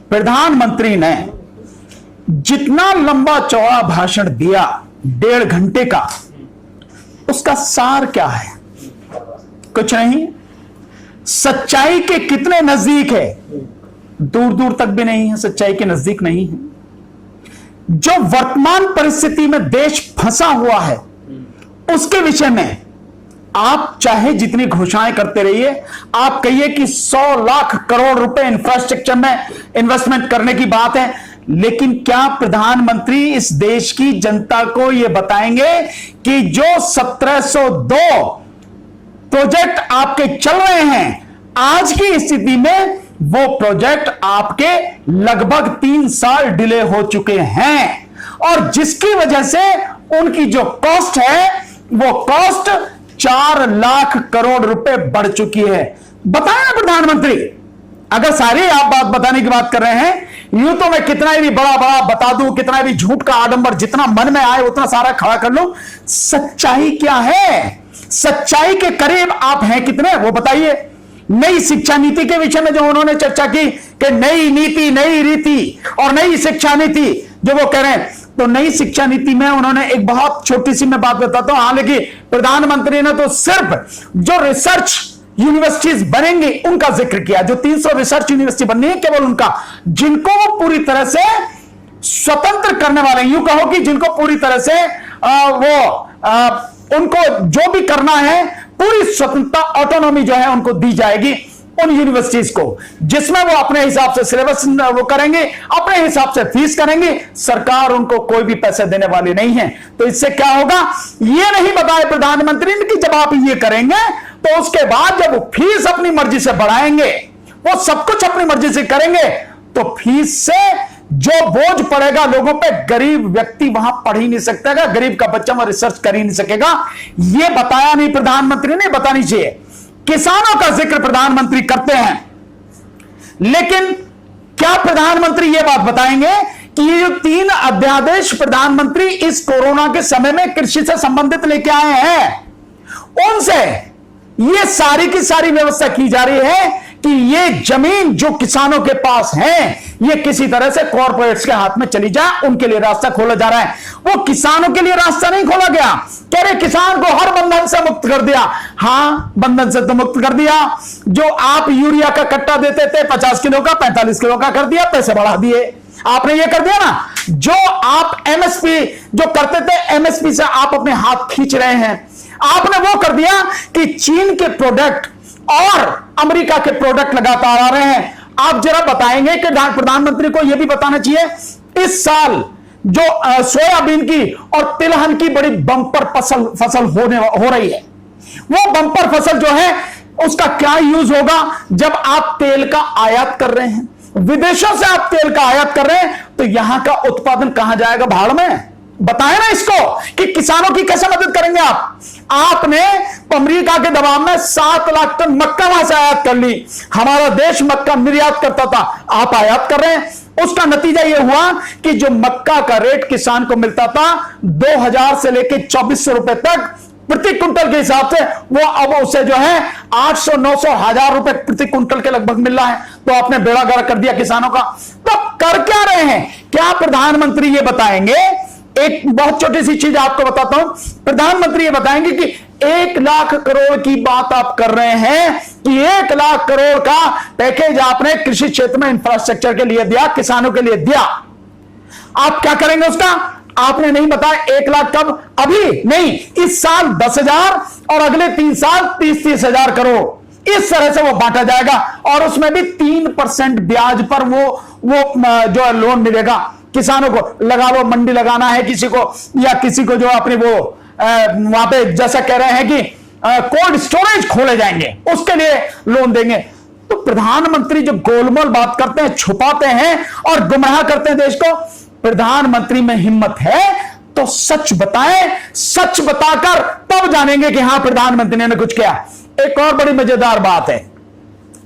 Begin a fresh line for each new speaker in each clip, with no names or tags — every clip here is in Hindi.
प्रधानमंत्री ने जितना लंबा चौड़ा भाषण दिया 1.5 घंटे का, उसका सार क्या है? कुछ नहीं। सच्चाई के कितने नजदीक है? दूर दूर तक भी नहीं है, सच्चाई के नजदीक नहीं है। जो वर्तमान परिस्थिति में देश फंसा हुआ है उसके विषय में आप चाहे जितनी घोषणाएं करते रहिए, आप कहिए कि 100 लाख करोड़ रुपए इंफ्रास्ट्रक्चर में इन्वेस्टमेंट करने की बात है, लेकिन क्या प्रधानमंत्री इस देश की जनता को यह बताएंगे कि जो 1702 प्रोजेक्ट आपके चल रहे हैं, आज की स्थिति में वो प्रोजेक्ट आपके लगभग 3 साल डिले हो चुके हैं, और जिसकी वजह से उनकी जो कॉस्ट है वो कॉस्ट 4 लाख करोड़ रुपए बढ़ चुकी है। बताएं प्रधानमंत्री, अगर सारी आप बात बताने की बात कर रहे हैं, यूं तो मैं कितना भी बड़ा बड़ा बता दूं, कितना भी झूठ का आडंबर जितना मन में आए उतना सारा खड़ा कर लूं, सच्चाई क्या है? सच्चाई के करीब आप हैं कितने, वो बताइए। नई शिक्षा नीति के विषय में जो उन्होंने चर्चा की कि नई नीति, नई रीति और नई शिक्षा नीति जो वो कह रहे हैं, तो नई शिक्षा नीति में उन्होंने एक बहुत छोटी सी मैं बात बताता हूं। हालांकि प्रधानमंत्री ने तो सिर्फ जो रिसर्च यूनिवर्सिटीज बनेंगी उनका जिक्र किया, जो 300 रिसर्च यूनिवर्सिटी बननी है केवल उनका, जिनको वो पूरी तरह से स्वतंत्र करने वाले, यूं कहो कि जिनको पूरी तरह से उनको जो भी करना है पूरी स्वतंत्रता, ऑटोनॉमी जो है उनको दी जाएगी उन यूनिवर्सिटीज को, जिसमें वो अपने हिसाब से सिलेबस वो करेंगे, अपने हिसाब से फीस करेंगे, सरकार उनको कोई भी पैसे देने वाली नहीं है। तो इससे क्या होगा ये नहीं बताया प्रधानमंत्री ने कि जब आप ये करेंगे तो उसके बाद जब वो फीस अपनी मर्जी से बढ़ाएंगे, वो सब कुछ अपनी मर्जी से करेंगे, तो फीस से जो बोझ पड़ेगा लोगों पे, गरीब व्यक्ति वहां पढ़ ही नहीं सकता, गरीब का बच्चा वहां रिसर्च कर ही नहीं सकेगा। यह बताया नहीं प्रधानमंत्री ने, बतानी चाहिए। किसानों का जिक्र प्रधानमंत्री करते हैं, लेकिन क्या प्रधानमंत्री यह बात बताएंगे कि ये जो 3 अध्यादेश प्रधानमंत्री इस कोरोना के समय में कृषि से संबंधित लेके आए हैं, उनसे ये सारी की सारी व्यवस्था की जा रही है कि ये जमीन जो किसानों के पास है ये किसी तरह से कॉर्पोरेट्स के हाथ में चली जाए, उनके लिए रास्ता खोला जा रहा है। वो किसानों के लिए रास्ता नहीं खोला गया, कह रहे किसान को हर बंधन से मुक्त कर दिया। हां, बंधन से तो मुक्त कर दिया, जो आप यूरिया का कट्टा देते थे 50 किलो का 45 किलो का कर दिया, पैसे बढ़ा दिए, आपने ये कर दिया ना। जो आप एमएसपी जो करते थे, एमएसपी से आप अपने हाथ खींच रहे हैं, आपने वो कर दिया कि चीन के प्रोडक्ट और अमेरिका के प्रोडक्ट लगातार आ रहे हैं। आप जरा बताएंगे कि प्रधानमंत्री को यह भी बताना चाहिए इस साल जो सोयाबीन की और तिलहन की बड़ी बंपर फसल हो रही है, वो बंपर फसल जो है उसका क्या यूज होगा जब आप तेल का आयात कर रहे हैं, विदेशों से आप तेल का आयात कर रहे हैं, तो यहां का उत्पादन कहां जाएगा? भाड़ में। बताएं ना इसको कि किसानों की कैसे मदद करेंगे आप। आपने अमेरिका के दबाव में 7 लाख टन मक्का वहां से आयात कर ली, हमारा देश मक्का निर्यात करता था, आप आयात कर रहे हैं। उसका नतीजा यह हुआ कि जो मक्का का रेट किसान को मिलता था 2000 से लेकर 2400 रुपए तक प्रति कुंटल के हिसाब से, वो अब उसे जो है 800, 900, 1000 रुपए प्रति कुंटल के लगभग मिल रहा है। तो आपने बेड़ा गर्क कर दिया किसानों का। तो कर क्या रहे हैं? क्या प्रधानमंत्री ये बताएंगे? एक बहुत छोटी सी चीज आपको बताता हूं, प्रधानमंत्री ये बताएंगे कि 1 लाख करोड़ की बात आप कर रहे हैं कि 1 लाख करोड़ का पैकेज आपने कृषि क्षेत्र में इंफ्रास्ट्रक्चर के लिए दिया, किसानों के लिए दिया। आप क्या करेंगे उसका? आपने नहीं बताया। 1 लाख कब? अभी नहीं, इस साल 10,000 और अगले 3 साल 30-30 हजार करोड़, इस तरह से वो बांटा जाएगा। और उसमें भी 3% ब्याज पर वो जो लोन मिलेगा किसानों को। लगा लो मंडी लगाना है किसी को, या किसी को जो अपने वो वहां पे जैसा कह रहे हैं कि कोल्ड स्टोरेज खोले जाएंगे, उसके लिए लोन देंगे। तो प्रधानमंत्री जो गोलमोल बात करते हैं, छुपाते हैं और गुमराह करते हैं देश को। प्रधानमंत्री में हिम्मत है तो सच बताएं, सच बताकर तब जानेंगे कि हां प्रधानमंत्री ने कुछ किया। एक और बड़ी मजेदार बात है,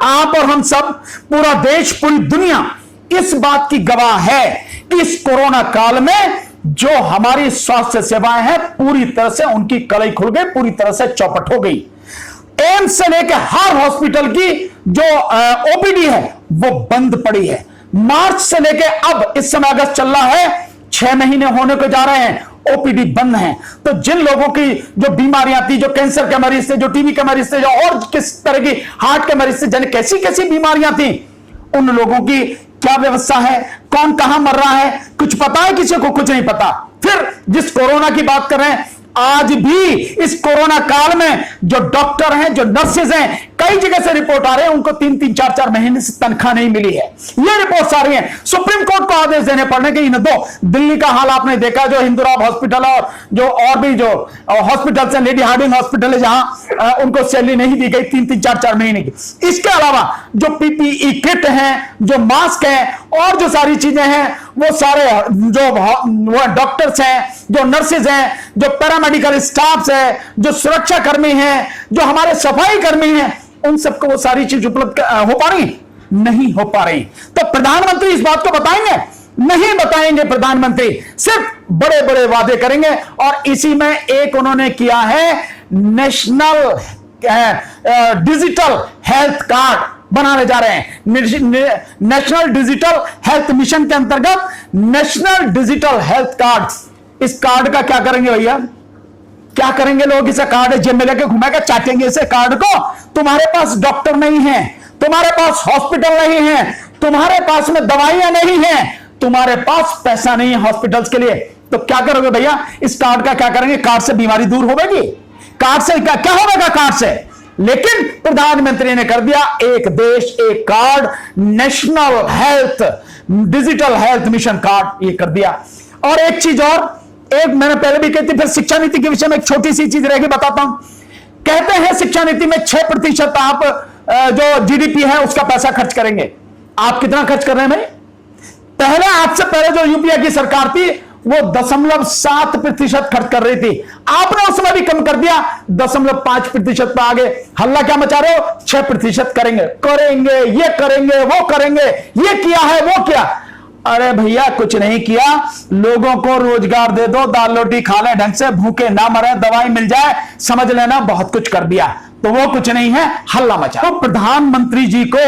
आप और हम सब, पूरा देश, पूरी दुनिया इस बात की गवाह है कि इस कोरोना काल में जो हमारी स्वास्थ्य सेवाएं हैं पूरी तरह से उनकी कड़ाई खुल गई, पूरी तरह से चौपट हो गई। एम्स से लेकर हर हॉस्पिटल की जो ओपीडी है वो बंद पड़ी है। मार्च से लेके अब इस समय अगस्त चल रहा है, 6 महीने होने को जा रहे हैं, ओपीडी बंद है। तो जिन लोगों की जो बीमारियां थी, जो कैंसर के मरीज थे, जो टीबी के मरीज थे, जो और किस तरह की हार्ट के मरीज थे, जाने कैसी कैसी बीमारियां थी, उन लोगों की क्या व्यवस्था है, कौन कहां मर रहा है, कुछ पता है? किसी को कुछ नहीं पता। फिर जिस कोरोना की बात कर रहे हैं, आज भी इस कोरोना काल में जो डॉक्टर हैं, जो नर्सेज हैं, कई जगह से रिपोर्ट आ रहे हैं उनको 3-3, 4-4 महीने से तनख्वाह नहीं मिली है। ये रिपोर्ट आ रही है। सुप्रीम कोर्ट को आदेश देने पड़ने के इन दो। दिल्ली का हाल आपने देखा, जो हिंदुराव हॉस्पिटल और जो और भी जो हॉस्पिटल है, लेडी हार्डिंग हॉस्पिटल है, जहां उनको सैलरी नहीं दी गई 3-3, 4-4 महीने की। इसके अलावा जो पीपीई किट है, जो मास्क है और जो सारी चीजें हैं, वो सारे जो डॉक्टर्स हैं, जो नर्सेज हैं, जो पैरामेडिकल स्टाफ है, जो सुरक्षा कर्मी हैं, जो हमारे सफाई कर्मी हैं, उन सबको वो सारी चीज उपलब्ध हो पा रही? नहीं हो पा रही। तो प्रधानमंत्री इस बात को बताएंगे? नहीं बताएंगे। प्रधानमंत्री सिर्फ बड़े बड़े वादे करेंगे। और इसी में एक उन्होंने किया है, नेशनल डिजिटल हेल्थ कार्ड बनाने जा रहे हैं। नेशनल डिजिटल हेल्थ मिशन के अंतर्गत नेशनल डिजिटल हेल्थ कार्ड। इस कार्ड का क्या करेंगे भैया? क्या करेंगे लोग? इसे कार्ड जेब में लेके घुमाएगा, चाटेंगे इसे कार्ड को। तुम्हारे पास डॉक्टर नहीं है, तुम्हारे पास हॉस्पिटल नहीं है, तुम्हारे पास में दवाइयां नहीं है, तुम्हारे पास पैसा नहीं है हॉस्पिटल्स के लिए, तो क्या करोगे भैया? इस कार्ड का क्या करेंगे? कार्ड से बीमारी दूर होगी? कार्ड से क्या होगा? कार्ड से। लेकिन प्रधानमंत्री ने कर दिया, एक देश एक card, national health digital health mission card, ये कर दिया। और एक चीज और, एक मैंने पहले भी कहती, फिर शिक्षा नीति के विषय में एक छोटी सी चीज रहेगी, बताता हूं। कहते हैं शिक्षा नीति में 6% आप जो जीडीपी है उसका पैसा खर्च करेंगे। आप कितना खर्च कर रहे हैं भाई? पहले, आपसे पहले जो यूपीए की सरकार थी वो 0.7% खर्च कर रही थी। आपने उस समय भी कम कर दिया, 0.5% पर आगे। हल्ला क्या मचा रहे हो? 6% करेंगे, करेंगे, ये करेंगे, वो करेंगे, ये किया है, वो किया। अरे भैया कुछ नहीं किया। लोगों को रोजगार दे दो, दाल रोटी खा ले ढंग से, भूखे ना मरे, दवाई मिल जाए, समझ लेना बहुत कुछ कर दिया। तो वो कुछ नहीं है, हल्ला मचा। तो प्रधानमंत्री जी को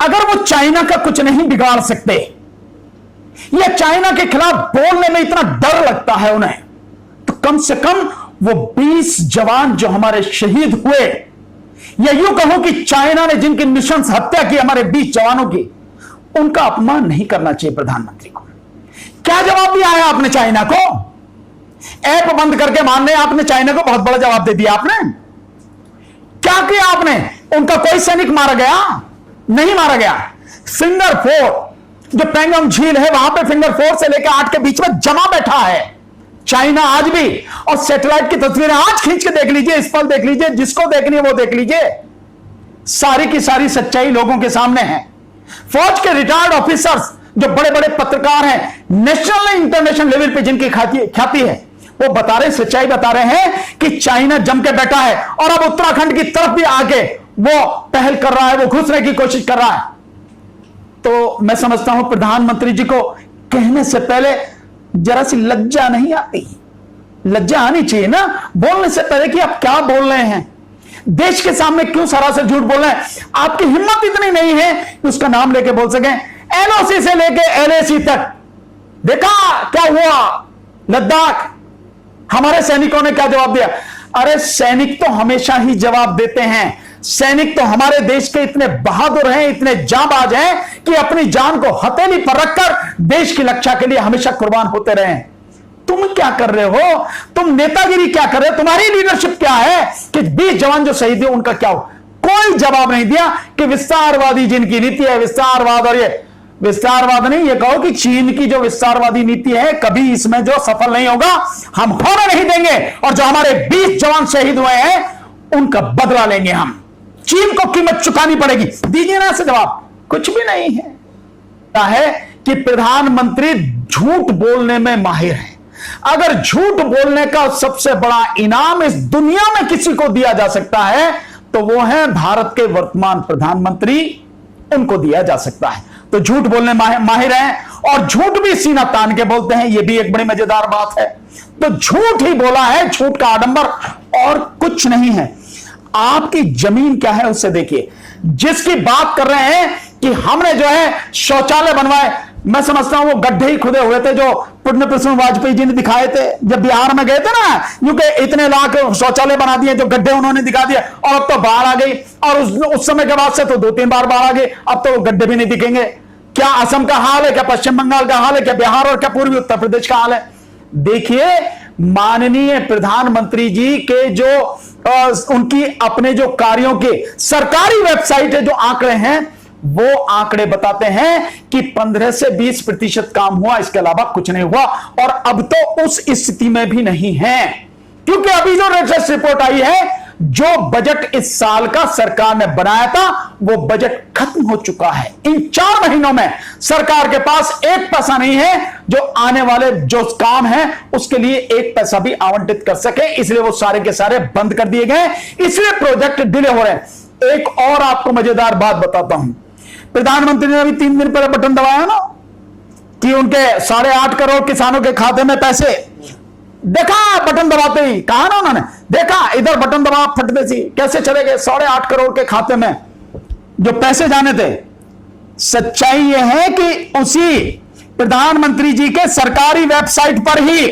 अगर वो चाइना का कुछ नहीं बिगाड़ सकते, या चाइना के खिलाफ बोलने में इतना डर लगता है उन्हें, तो कम से कम वो 20 जवान जो हमारे शहीद हुए, या यूं कहो कि चाइना ने जिनकी निशंस हत्या की हमारे 20 जवानों की, उनका अपमान नहीं करना चाहिए प्रधानमंत्री को। क्या जवाब दिया है आपने चाइना को? ऐप बंद करके मानने आपने चाइना को बहुत बड़ा जवाब दे दिया। आपने क्या किया? आपने उनका कोई सैनिक मारा गया? नहीं मारा गया। फिंगर 4 जो पेंगोंग झील है, वहां पे फिंगर 4 से लेकर 8 के बीच में जमा बैठा है चाइना आज भी। और सैटेलाइट की तस्वीरें आज खींच के देख लीजिए, इस पल देख लीजिए, जिसको देखनी है वो देख लीजिए। सारी की सारी सच्चाई लोगों के सामने है। फौज के रिटायर्ड ऑफिसर्स, जो बड़े बड़े पत्रकार हैं, नेशनल इंटरनेशनल लेवल पे जिनकी ख्याति है, वो बता रहे, सच्चाई बता रहे हैं कि चाइना जम के बैठा है और अब उत्तराखंड की तरफ भी आके वो पहल कर रहा है, वो घुसने की कोशिश कर रहा है। तो मैं समझता हूं प्रधानमंत्री जी को कहने से पहले जरा सी लज्जा नहीं आती? लज्जा आनी चाहिए ना बोलने से पहले कि आप क्या बोल रहे हैं, देश के सामने क्यों सरासर झूठ बोल रहे हैं। आपकी हिम्मत इतनी नहीं है कि उसका नाम लेके बोल सकें। एलओसी से लेके एलएसी तक देखा क्या हुआ लद्दाख, हमारे सैनिकों ने क्या जवाब दिया? अरे सैनिक तो हमेशा ही जवाब देते हैं। सैनिक तो हमारे देश के इतने बहादुर हैं, इतने जांबाज हैं कि अपनी जान को हथेली पर रखकर देश की रक्षा के लिए हमेशा कुर्बान होते रहे। तुम क्या कर रहे हो? तुम नेतागिरी क्या कर रहे हो? तुम्हारी लीडरशिप क्या है कि 20 जवान जो शहीद हुए उनका क्या हो? कोई जवाब नहीं दिया कि विस्तारवादी जिनकी नीति है, विस्तारवाद, और ये विस्तारवाद नहीं, ये कहो कि चीन की जो विस्तारवादी नीति है कभी इसमें जो सफल नहीं होगा, हम होने नहीं देंगे। और जो हमारे 20 जवान शहीद हुए हैं उनका बदला लेंगे हम। चीन को कीमत चुकानी पड़ेगी। दीजिए ना ऐसे जवाब। कुछ भी नहीं है कि प्रधानमंत्री झूठ बोलने में माहिर है। अगर झूठ बोलने का सबसे बड़ा इनाम इस दुनिया में किसी को दिया जा सकता है तो वो है भारत के वर्तमान प्रधानमंत्री, उनको दिया जा सकता है। तो झूठ बोलने माहिर हैं और झूठ भी सीना तान के बोलते हैं, ये भी एक बड़ी मजेदार बात है। तो झूठ ही बोला है, झूठ का आडंबर और कुछ नहीं है। आपकी जमीन क्या है उससे देखिए। जिसकी बात कर रहे हैं कि हमने जो है शौचालय बनवाए। मैं समझता हूं वो गड्ढे ही खुदे हुए थे जो पुण्य प्रसून वाजपेयी जी ने दिखाए थे जब बिहार में गए थे ना, क्योंकि इतने लाख शौचालय बना दिए जो गड्ढे उन्होंने दिखा दिया, और अब तो बाढ़ आ गई, और उस समय के बाद से तो 2-3 बार बाढ़ आ गई, अब तो वो गड्ढे भी नहीं दिखेंगे। क्या असम का हाल है, क्या पश्चिम बंगाल का हाल है, क्या बिहार और क्या पूर्वी उत्तर प्रदेश का हाल है? देखिए माननीय प्रधानमंत्री जी के जो उनकी अपने जो कार्यों के सरकारी वेबसाइट है, जो आंकड़े हैं वो आंकड़े बताते हैं कि 15 से 20% काम हुआ, इसके अलावा कुछ नहीं हुआ। और अब तो उस स्थिति में भी नहीं है, क्योंकि अभी जो लेटेस्ट रिपोर्ट आई है, जो बजट इस साल का सरकार ने बनाया था वो बजट खत्म हो चुका है। इन 4 महीनों में सरकार के पास 1 पैसा नहीं है जो आने वाले जो काम है उसके लिए 1 पैसा भी आवंटित कर सके, इसलिए वो सारे के सारे बंद कर दिए गए, इसलिए प्रोजेक्ट डिले हो रहे हैं। एक और आपको मजेदार बात बताता हूं, प्रधानमंत्री ने अभी 3 दिन पहले बटन दबाया ना कि उनके 8.5 करोड़ किसानों के खाते में पैसे, देखा बटन दबाते ही, कहा ना उन्होंने, देखा इधर बटन दबा फट देसी, कैसे चले गए 8.5 करोड़ के खाते में जो पैसे जाने थे। सच्चाई यह है कि उसी प्रधानमंत्री जी के सरकारी वेबसाइट पर ही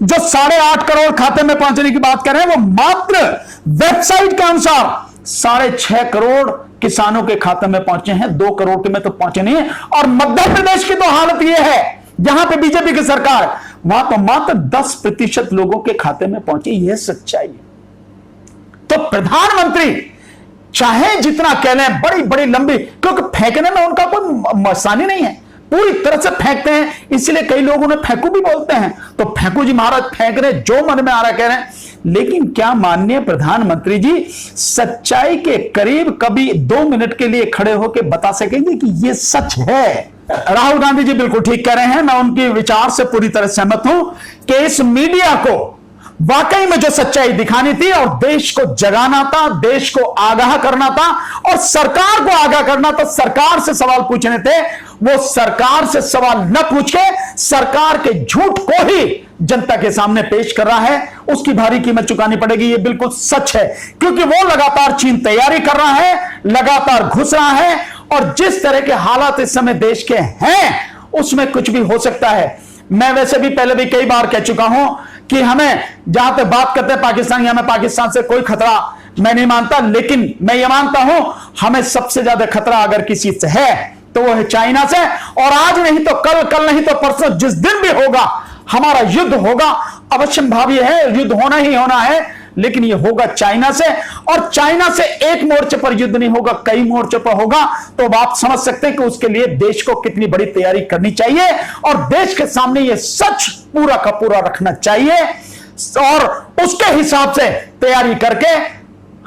जो 8.5 करोड़ खाते में पहुंचने की बात कर रहे हैं, वो मात्र वेबसाइट के अनुसार 6.5 करोड़ किसानों के खाते में पहुंचे हैं, 2 करोड़ के में तो पहुंचे नहीं है। और मध्य प्रदेश की तो हालत यह है, जहां पे बीजेपी की सरकार, वहां तो मात्र 10% लोगों के खाते में पहुंची। यह सच्चाई है। तो प्रधानमंत्री चाहे जितना कह लें, बड़ी बड़ी लंबी, क्योंकि फेंकने में उनका कोई मसानी नहीं है, पूरी तरह से फेंकते हैं, इसलिए कई लोग उन्हें फेंकू भी बोलते हैं। तो फेंकू जी महाराज, फेंक रहे, जो मन में आ रहा कह रहे हैं। लेकिन क्या माननीय प्रधानमंत्री जी सच्चाई के करीब कभी 2 मिनट के लिए खड़े होकर बता सकेंगे कि यह सच है? राहुल गांधी जी बिल्कुल ठीक कह रहे हैं, मैं उनके विचार से पूरी तरह सहमत हूं कि इस मीडिया को वाकई में जो सच्चाई दिखानी थी और देश को जगाना था, देश को आगाह करना था और सरकार को आगाह करना था, सरकार से सवाल पूछने थे। वो सरकार से सवाल न पूछ के सरकार के झूठ को ही जनता के सामने पेश कर रहा है, उसकी भारी कीमत चुकानी पड़ेगी। ये बिल्कुल सच है, क्योंकि वो लगातार चीन तैयारी कर रहा है, लगातार घुस रहा है, और जिस तरह के हालात इस समय देश के हैं उसमें कुछ भी हो सकता है। मैं वैसे भी पहले भी कई बार कह चुका हूं कि हमें, जहां तक बात करते हैं पाकिस्तान, या मैं पाकिस्तान से कोई खतरा मैं नहीं मानता, लेकिन मैं ये मानता हूं हमें सबसे ज्यादा खतरा अगर किसी से है तो वो है चाइना से। और आज नहीं तो कल, कल नहीं तो परसों, जिस दिन भी होगा हमारा युद्ध होगा, अवश्य भावी है, युद्ध होना ही होना है, लेकिन ये होगा चाइना से। और चाइना से एक मोर्चे पर युद्ध नहीं होगा, कई मोर्चों पर होगा। तो आप समझ सकते हैं कि उसके लिए देश को कितनी बड़ी तैयारी करनी चाहिए, और देश के सामने ये सच पूरा का पूरा रखना चाहिए, और उसके हिसाब से तैयारी करके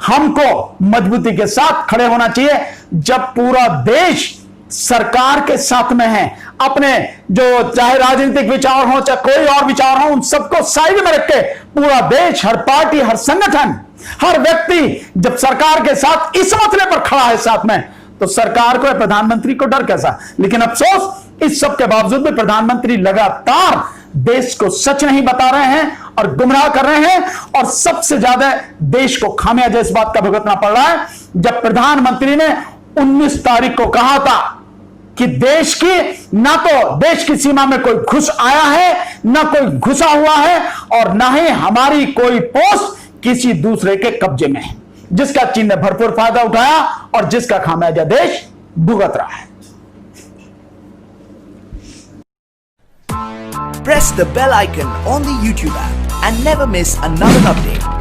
हमको मजबूती के साथ खड़े होना चाहिए। जब पूरा देश सरकार के साथ में है, अपने जो चाहे राजनीतिक विचार हो चाहे कोई और विचार हो, उन सबको साइड में रख के पूरा देश, हर पार्टी, हर संगठन, हर व्यक्ति जब सरकार के साथ इस मसले पर खड़ा है साथ में, तो सरकार को, प्रधानमंत्री को डर कैसा? लेकिन अफसोस, इस सब के बावजूद भी प्रधानमंत्री लगातार देश को सच नहीं बता रहे हैं और गुमराह कर रहे हैं, और सबसे ज्यादा देश को खामियाजा इस बात का भुगतना पड़ रहा है जब प्रधानमंत्री ने 19 तारीख को कहा था कि देश की, ना तो देश की सीमा में कोई घुस आया है, ना कोई घुसा हुआ है, और ना ही हमारी कोई पोस्ट किसी दूसरे के कब्जे में है, जिसका चीन ने भरपूर फायदा उठाया और जिसका खामियाजा देश भुगत रहा है।
Press the bell icon on the YouTube app and never miss another update.